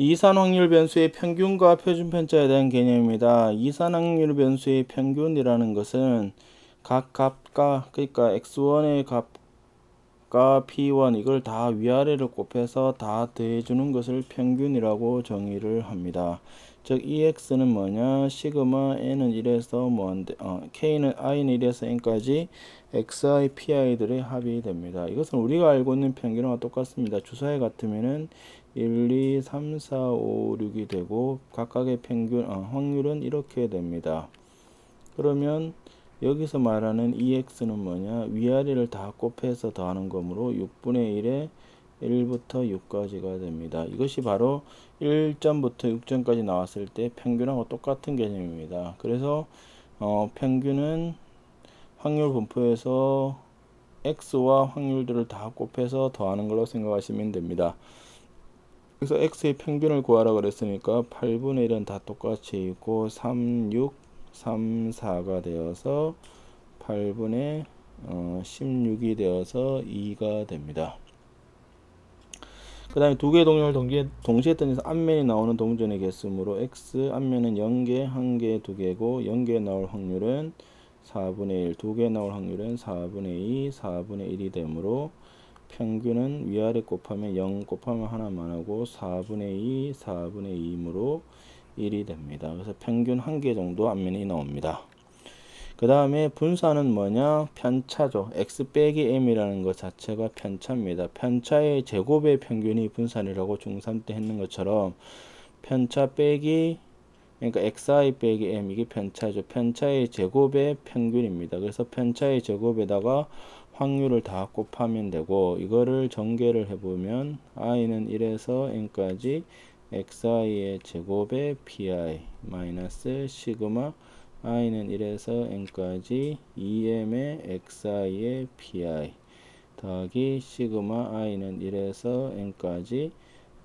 이산확률 변수의 평균과 표준 편차에 대한 개념입니다. 이산확률 변수의 평균이라는 것은 각 값과, 그러니까 x1의 값과 p1 이걸 다 위아래를 곱해서 다 더해주는 것을 평균이라고 정의를 합니다. 즉 ex는 뭐냐, 시그마 n은 1에서 k는 i는 1에서 n까지 xi, pi들의 합이 됩니다. 이것은 우리가 알고 있는 평균과 똑같습니다. 주사위 같으면은 1, 2, 3, 4, 5, 6이 되고 각각의 평균 확률은 이렇게 됩니다. 그러면 여기서 말하는 ex는 뭐냐, 위아래를 다 곱해서 더하는 거므로 6분의 1에 1부터 6까지가 됩니다. 이것이 바로 1점부터 6점까지 나왔을 때 평균하고 똑같은 개념입니다. 그래서 평균은 확률 분포에서 x와 확률들을 다 곱해서 더하는 걸로 생각하시면 됩니다. 그래서 x의 평균을 구하라 그랬으니까 8분의 1은 다 똑같이 있고 3, 6, 3, 4가 되어서 8분의 16이 되어서 2가 됩니다. 그 다음에 두 개의 동전을 동시에 던져서 앞면이 나오는 동전의 개수므로 x 앞면은 0개, 1개, 2개고 0개 나올 확률은 4분의 1, 2개 나올 확률은 4분의 2, 4분의 1이 되므로 평균은 위아래 곱하면 0 곱하면 하나만 하고 4분의 2, 4분의 2이므로 1이 됩니다. 그래서 평균 1개 정도 앞면이 나옵니다. 그 다음에 분사는 뭐냐? 편차죠. x 빼기 m이라는 것 자체가 편차입니다. 편차의 제곱의 평균이 분산이라고 중3 때 했는 것처럼 편차 빼기, 그러니까 xi 빼기 m, 이게 편차죠. 편차의 제곱의 평균입니다. 그래서 편차의 제곱에다가 확률을 다 곱하면 되고, 이거를 전개를 해보면 i는 1에서 n까지 xi의 제곱의 pi 마이너스 시그마 i는 1에서 n까지 2m의 xi의 pi 더하기 시그마 i는 1에서 n까지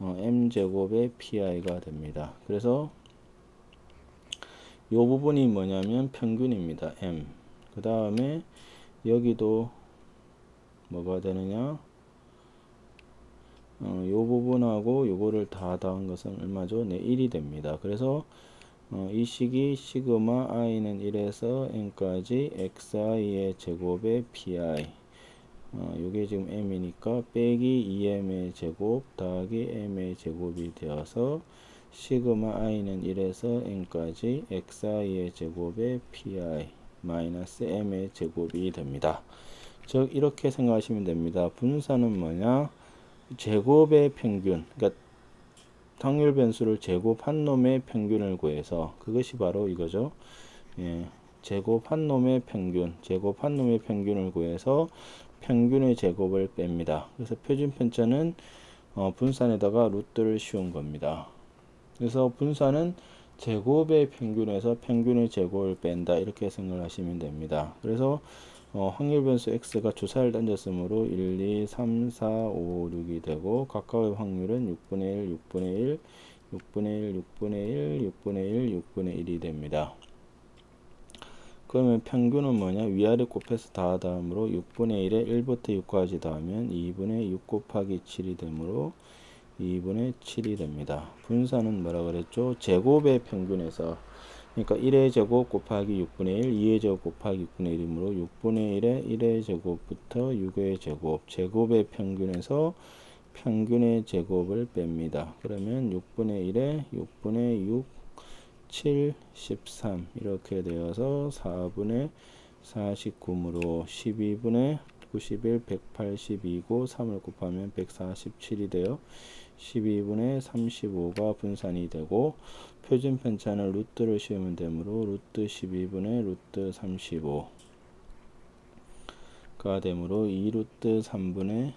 m제곱의 pi가 됩니다. 그래서 이 부분이 뭐냐면 평균입니다. m. 그 다음에 여기도 뭐가 되느냐, 이 부분하고 요거를 다 더한 것은 얼마죠? 네, 1이 됩니다. 그래서 이 식이 시그마 i는 1에서 n까지 xi의 제곱의 pi, 요게 지금 m이니까 빼기 2m의 제곱 더하기 m의 제곱이 되어서 시그마 i는 1에서 n까지 xi의 제곱의 pi 마이너스 m의 제곱이 됩니다. 즉 이렇게 생각하시면 됩니다. 분사는 뭐냐, 제곱의 평균, 그러니까 확률 변수를 제곱한 놈의 평균을 구해서, 그것이 바로 이거죠. 예, 제곱한 놈의 평균, 제곱한 놈의 평균을 구해서 평균의 제곱을 뺍니다. 그래서 표준 편차는 분산에다가 루트를 씌운 겁니다. 그래서 분산은 제곱의 평균에서 평균의 제곱을 뺀다, 이렇게 생각하시면 됩니다. 그래서 확률 변수 x가 주사를 던졌으므로 1, 2, 3, 4, 5, 6이 되고 각각의 확률은 6분의 1, 6분의 1, 6분의 1, 6분의 1, 6분의 1, 6분의 1이 됩니다. 그러면 평균은 뭐냐? 위아래 곱해서 다 더하므로 6분의 1에 1부터 6까지 더하면 2분의 6 곱하기 7이 되므로 2분의 7이 됩니다. 분사는 뭐라 그랬죠? 제곱의 평균에서, 그러니까 1의 제곱 곱하기 6분의 1, 2의 제곱 곱하기 6분의 1이므로 6분의 1에 1의 제곱부터 6의 제곱, 제곱의 평균에서 평균의 제곱을 뺍니다. 그러면 6분의 1에 6분의 6, 7, 13 이렇게 되어서 4분의 49으로 12분의 91, 182고 3을 곱하면 147이 되어 12분의 35가 분산이 되고, 표준 편차는 루트를 씌우면 되므로 루트 12분의 루트 35가 되므로 2루트 3분의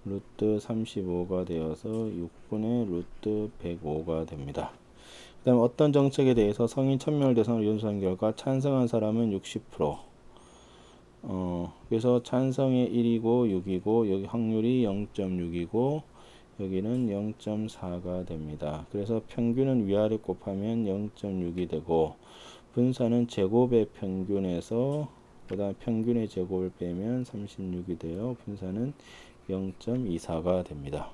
루트 35가 되어서 6분의 루트 105가 됩니다. 그 다음 어떤 정책에 대해서 성인 1000명을 대상으로 연수한 결과 찬성한 사람은 60%, 그래서 찬성이 1이고 6이고 여기 확률이 0.6이고 여기는 0.4가 됩니다. 그래서 평균은 위아래 곱하면 0.6이 되고, 분사는 제곱의 평균에서 그 다음 평균의 제곱을 빼면 36이 되어 분사는 0.24가 됩니다.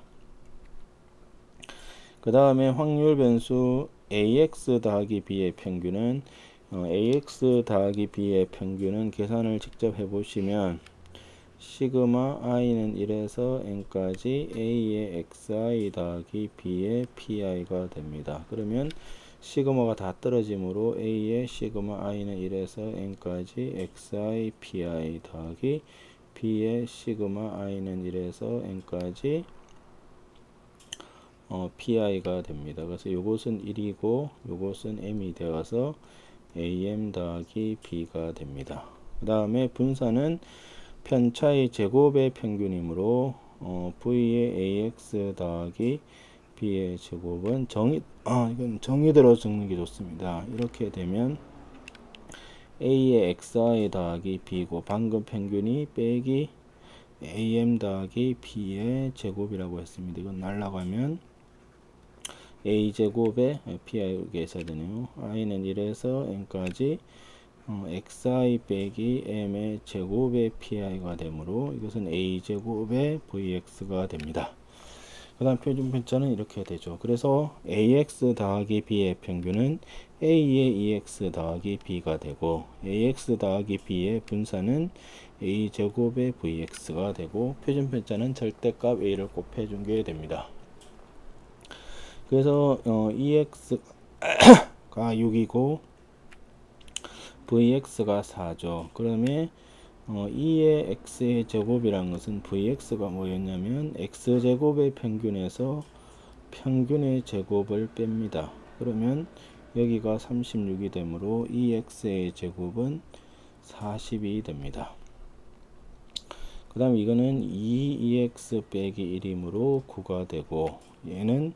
그 다음에 확률 변수 ax 더하기 b의 평균은 ax 더하기 b의 평균은 계산을 직접 해보시면 시그마 i는 1에서 n까지 a의 xi 더하기 b의 pi가 됩니다. 그러면 시그마가 다 떨어지므로 a의 시그마 i는 1에서 n까지 xi pi 더하기 b의 시그마 i는 1에서 n까지 pi가 됩니다. 그래서 요것은 1이고 요것은 m이 되어서 am 더하기 b가 됩니다. 그 다음에 분사는 편차의 제곱의 평균이므로 v의 ax 더하기 b의 제곱은 이건 정의대로 적는 게 좋습니다. 이렇게 되면 a의 xi 더하기 b고 방금 평균이 빼기 am 더하기 b의 제곱이라고 했습니다. 이건 날라가면 a 제곱에 pi가 있어야 되네요. i는 1에서 n까지 xi 빼기 m의 제곱의 pi가 되므로 이것은 a 제곱의 vx가 됩니다. 그 다음 표준 편차는 이렇게 되죠. 그래서 ax 더하기 b의 평균은 a의 ex 더하기 b가 되고 ax 더하기 b의 분사는 a 제곱의 vx가 되고 표준 편차는 절대값 a를 곱해준 게 됩니다. 그래서 ex가 6이고 vx가 4죠. 그러면 2의 x의 제곱이란 것은 vx가 뭐였냐면 x제곱의 평균에서 평균의 제곱을 뺍니다. 그러면 여기가 36이 되므로 2x의 제곱은 40이 됩니다. 그 다음 이거는 2x 빼기 1이므로 9가 되고 얘는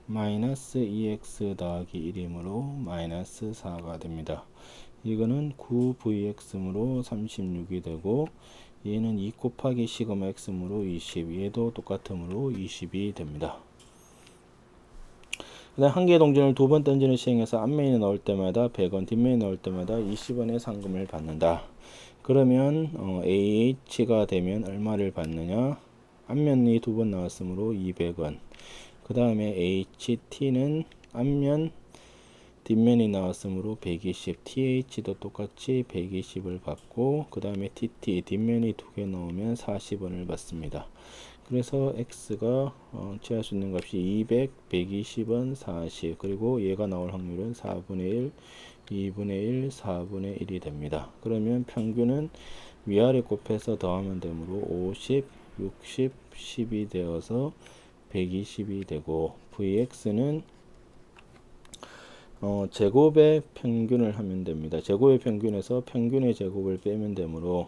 마이너스 2x 더하기 1이므로 마이너스 4가 됩니다. 이거는 9vx므로 36이 되고 얘는 2 곱하기 시그마 x므로 20, 얘도 똑같으므로 20이 됩니다. 그 다음 한 개의 동전을 두 번 던지는 시행에서 앞면에 넣을 때마다 100원, 뒷면에 넣을 때마다 20원의 상금을 받는다. 그러면 AH가 되면 얼마를 받느냐? 앞면이 두 번 나왔으므로 200원. 그 다음에 HT는 앞면 뒷면이 나왔으므로 120, TH도 똑같이 120을 받고 그 다음에 TT 뒷면이 두 개 넣으면 40원을 받습니다. 그래서 X가 취할 수 있는 값이 200, 120원, 40 그리고 얘가 나올 확률은 4분의 1, 2분의 1, 4분의 1이 됩니다. 그러면 평균은 위아래 곱해서 더하면 되므로 50, 60, 10이 되어서 120이 되고 Vx는 제곱의 평균을 하면 됩니다. 제곱의 평균에서 평균의 제곱을 빼면 되므로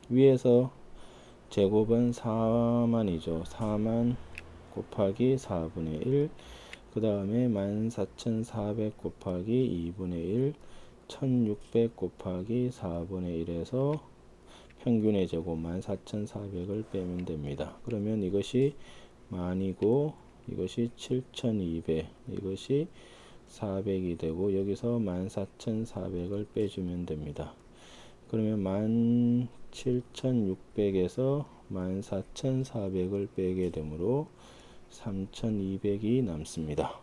위에서 제곱은 4만이죠. 4만 곱하기 4분의 1, 그 다음에 14,400 곱하기 2분의 1, 1600 곱하기 4분의 1에서 평균의 제곱 14,400을 빼면 됩니다. 그러면 이것이 만이고 이것이 7,200, 이것이 400이 되고 여기서 14,400을 빼주면 됩니다. 그러면 17,600에서 14,400을 빼게 되므로 3,200이 남습니다.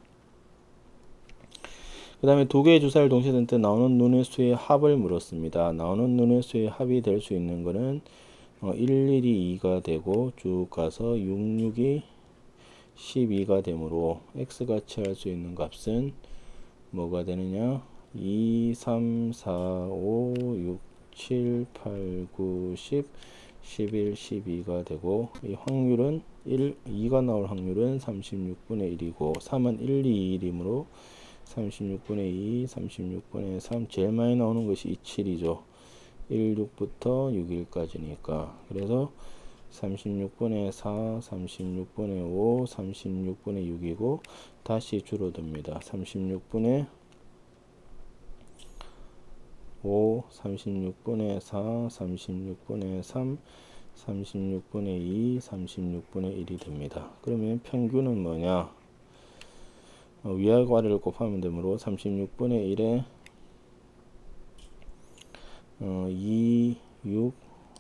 그 다음에 두 개의 주사를 동시에 든 때 나오는 눈의 수의 합을 물었습니다. 나오는 눈의 수의 합이 될 수 있는 것은 11이 2가 되고 쭉 가서 66이 12가 되므로 x가 취할 수 있는 값은 뭐가 되느냐? 2, 3, 4, 5, 6, 7, 8, 9, 10, 11, 12가 되고 이 확률은 2가 나올 확률은 36분의 1이고 3은 1, 2, 1이므로 36분의 2, 36분의 3 제일 많이 나오는 것이 27이죠. 1, 6부터 6일까지니까 그래서 36분의 4, 36분의 5, 36분의 6이고 다시 줄어듭니다. 36분의 5, 36분의 4, 36분의 3, 36분의 2, 36분의 1이 됩니다. 그러면 평균은 뭐냐? 위아래 를 곱하면 되므로 36분의 1에 2, 6,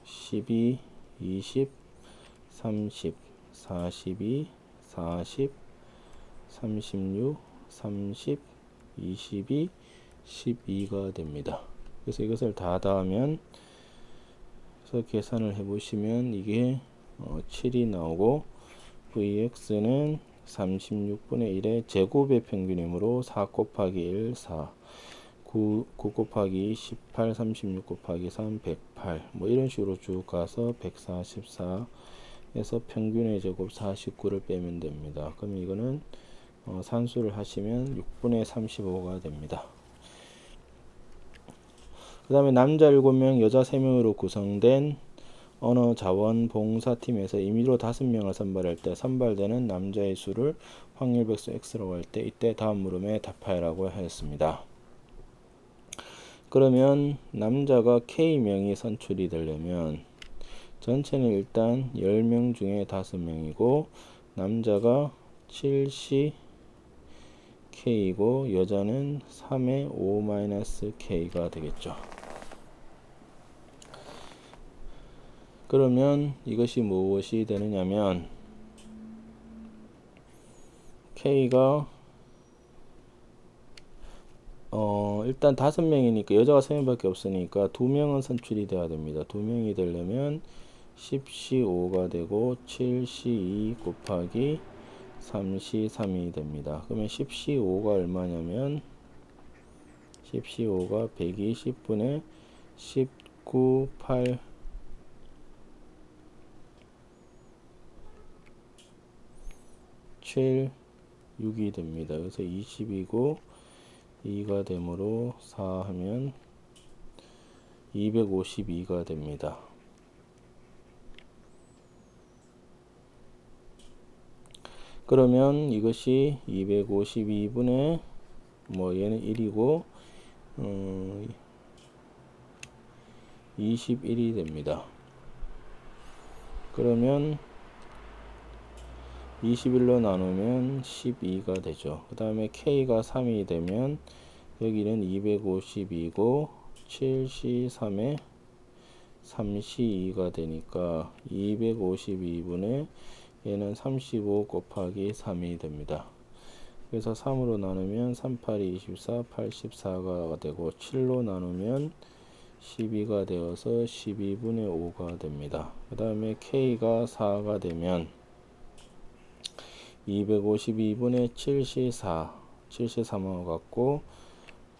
12, 20, 30, 42, 40, 36, 30, 22, 12가 됩니다. 그래서 이것을 다 더하면, 그래서 계산을 해보시면 이게 7이 나오고, Vx는 36분의 1의 제곱의 평균이므로 4 곱하기 1, 4, 9 곱하기 18, 36 곱하기 3, 108, 뭐 이런 식으로 쭉 가서 144에서 평균의 제곱 49를 빼면 됩니다. 그럼 이거는 산수를 하시면 6분의 35가 됩니다. 그 다음에 남자 7명, 여자 3명으로 구성된 언어 자원 봉사팀에서 임의로 5명을 선발할 때 선발되는 남자의 수를 확률 백수 x라고 할 때 이때 다음 물음에 답하라고 하였습니다. 그러면 남자가 K명이 선출이 되려면 전체는 일단 10명 중에 5명이고 남자가 7C K이고 여자는 3의 5-K가 되겠죠. 그러면 이것이 무엇이 되느냐면 K가 일단 5명이니까 여자가 3명밖에 없으니까 2명은 선출이 돼야 됩니다. 2명이 되려면 10C5가 되고 7C2 곱하기 3C3이 됩니다. 그러면 10C5가 얼마냐면 10C5가 120분의 19, 8, 7, 6이 됩니다. 그래서 20이고 2가 되므로 4 하면 252가 됩니다. 그러면 이것이 252분의 뭐 얘는 1이고 21이 됩니다. 그러면 21로 나누면 12가 되죠. 그 다음에 K가 3이 되면 여기는 252고 7C3에 3C2가 되니까 252분의 얘는 35 곱하기 3이 됩니다. 그래서 3으로 나누면 3, 8이 24, 84가 되고 7로 나누면 12가 되어서 12분의 5가 됩니다. 그 다음에 K가 4가 되면 252분의 7C4, 7C3하고 같고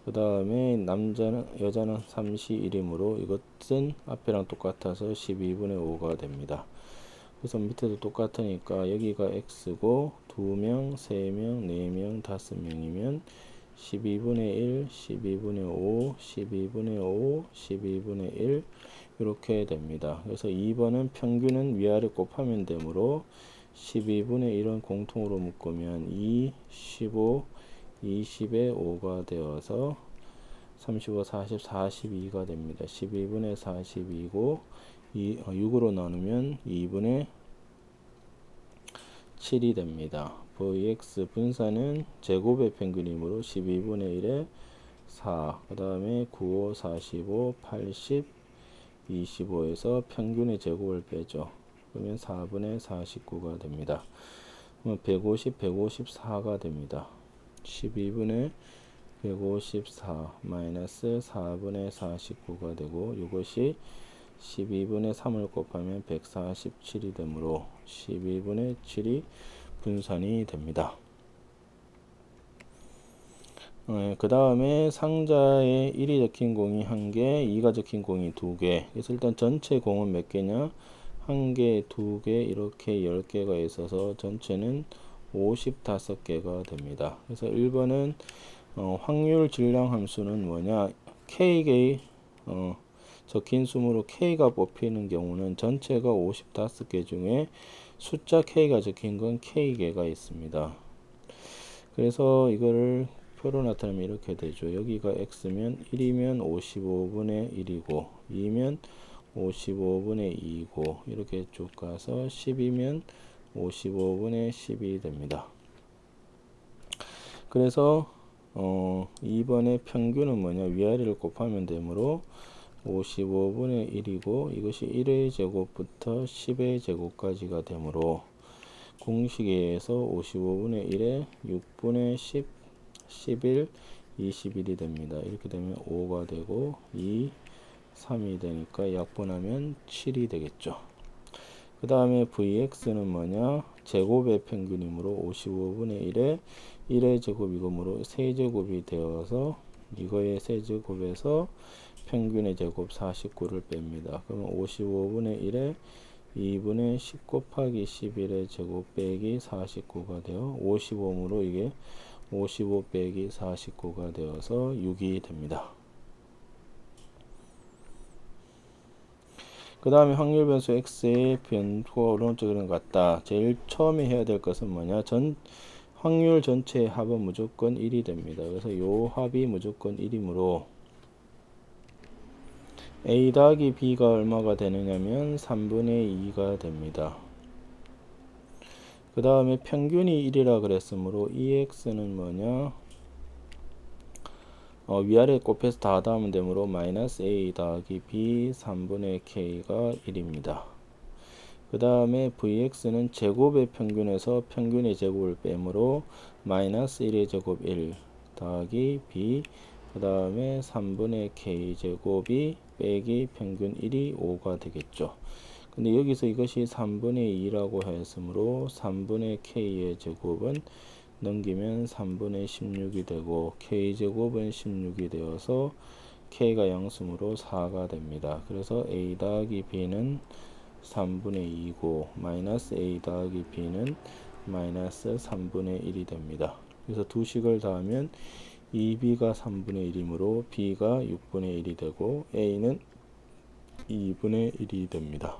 그 다음에 여자는 3C1이므로 이것은 앞에랑 똑같아서 12분의 5가 됩니다. 그래서 밑에도 똑같으니까 여기가 X고 2명, 3명, 4명, 5명이면 12분의 1, 12분의 5, 12분의 5, 12분의 1 이렇게 됩니다. 그래서 2번은 평균은 위아래 곱하면 되므로 12분의 1은 공통으로 묶으면 2, 15, 20의 5가 되어서 35, 40, 42가 됩니다. 12분의 42고 6으로 나누면 2분의 7이 됩니다. Vx 분산은 제곱의 평균이므로 12분의 1에 4, 그 다음에 95, 45, 80, 25에서 평균의 제곱을 빼죠. 그러면 4분의 49가 됩니다. 그러면 150, 154가 됩니다. 12분의 154 마이너스 4분의 49가 되고 이것이 12분의 3을 곱하면 147이 되므로 12분의 7이 분산이 됩니다. 그 다음에 상자에 1이 적힌 공이 1개, 2가 적힌 공이 2개. 그래서 일단 전체 공은 몇 개냐? 1개, 2개, 이렇게 10개가 있어서 전체는 55개가 됩니다. 그래서 1번은 확률 질량 함수는 뭐냐? K의 적힌 수으로 K가 뽑히는 경우는 전체가 55개 중에 숫자 K가 적힌 건 K개가 있습니다. 그래서 이거를 표로 나타내면 이렇게 되죠. 여기가 X면 1이면 55분의 1이고 2면 55분의 2이고 이렇게 쭉 가서 10이면 55분의 10이 됩니다. 그래서 2번의 평균은 뭐냐? 위아래를 곱하면 되므로 55분의 1이고 이것이 1의 제곱부터 10의 제곱까지가 되므로 공식에 의해서 55분의 1에 6분의 10, 11, 21이 됩니다. 이렇게 되면 5가 되고 2, 3이 되니까 약분하면 7이 되겠죠. 그 다음에 Vx는 뭐냐? 제곱의 평균이므로 55분의 1에 1의 제곱이므로 세제곱이 되어서 이거의 세제곱에서 평균의 제곱 49를 뺍니다. 그러면 55분의 1에 2분의 10 곱하기 11의 제곱 빼기 49가 되어 55으로 이게 55 빼기 49가 되어서 6이 됩니다. 그 다음에 확률 변수 x의 변수가 오른쪽으로 같다. 제일 처음에 해야 될 것은 뭐냐? 확률 전체의 합은 무조건 1이 됩니다. 그래서 요 합이 무조건 1이므로 a 더하기 b가 얼마가 되느냐면 3분의 2가 됩니다. 그 다음에 평균이 1이라 그랬으므로 ex는 뭐냐? 위아래 곱해서 다 더하면 되므로 마이너스 a 더하기 b 3분의 k가 1입니다. 그 다음에 vx는 제곱의 평균에서 평균의 제곱을 빼므로 마이너스 1의 제곱 1 더하기 b 그 다음에 3분의 k 제곱이 빼기 평균 1이 5가 되겠죠. 근데 여기서 이것이 3분의 2라고 했으므로 3분의 k의 제곱은 넘기면 3분의 16이 되고 k제곱은 16이 되어서 k가 양수므로 4가 됩니다. 그래서 a 더하기 b는 3분의 2고 마이너스 a 더하기 b는 마이너스 3분의 1이 됩니다. 그래서 두 식을 더하면 2b가 3분의 1이므로 b가 6분의 1이 되고 a는 2분의 1이 됩니다.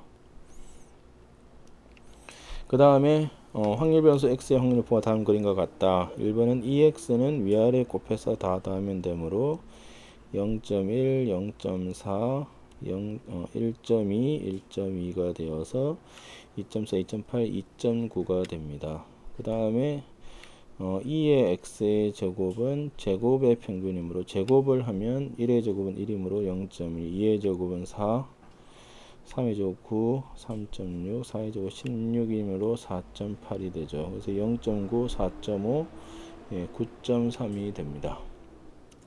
그 다음에 확률 변수 x의 확률표가 다음 그림과 같다. 1번은 ex는 위아래 곱해서 다 더하면 되므로 0.1, 0.4, 1.2, 1.2가 되어서 2.4, 2.8, 2.9가 됩니다. 그 다음에 2의 x의 제곱은 제곱의 평균이므로 제곱을 하면 1의 제곱은 1이므로 0.1, 2의 제곱은 4, 3의 제곱 9, 3.6, 4의 제곱 16이므로 4.8이 되죠. 그래서 0.9, 4.5, 9.3이 됩니다.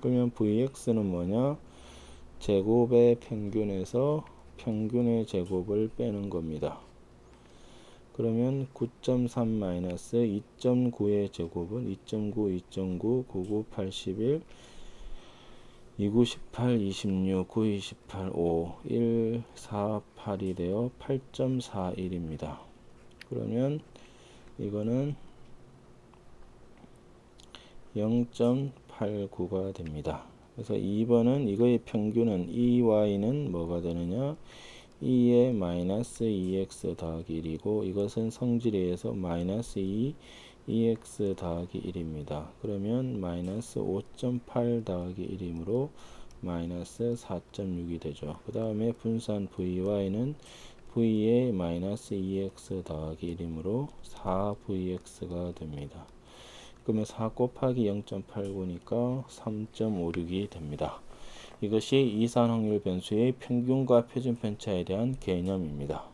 그러면 Vx는 뭐냐? 제곱의 평균에서 평균의 제곱을 빼는 겁니다. 그러면 9.3 마이너스 2.9의 제곱은 2.9, 2.9, 99, 81, 29, 18, 26, 9, 28, 5, 1, 4, 8이 되어 8.41입니다. 그러면 이거는 0.89가 됩니다. 그래서 2번은 이거의 평균은 2y는 뭐가 되느냐? 2의 마이너스 2x 더하기 1이고 이것은 성질에 의해서 마이너스 2x 더하기 1입니다. 그러면 마이너스 5.8 더하기 1이므로 마이너스 4.6이 되죠. 그 다음에 분산 vy는 v의 마이너스 2x 더하기 1이므로 4vx가 됩니다. 그러면 4 곱하기 0.89니까 3.56이 됩니다. 이것이 이산 확률 변수의 평균과 표준 편차에 대한 개념입니다.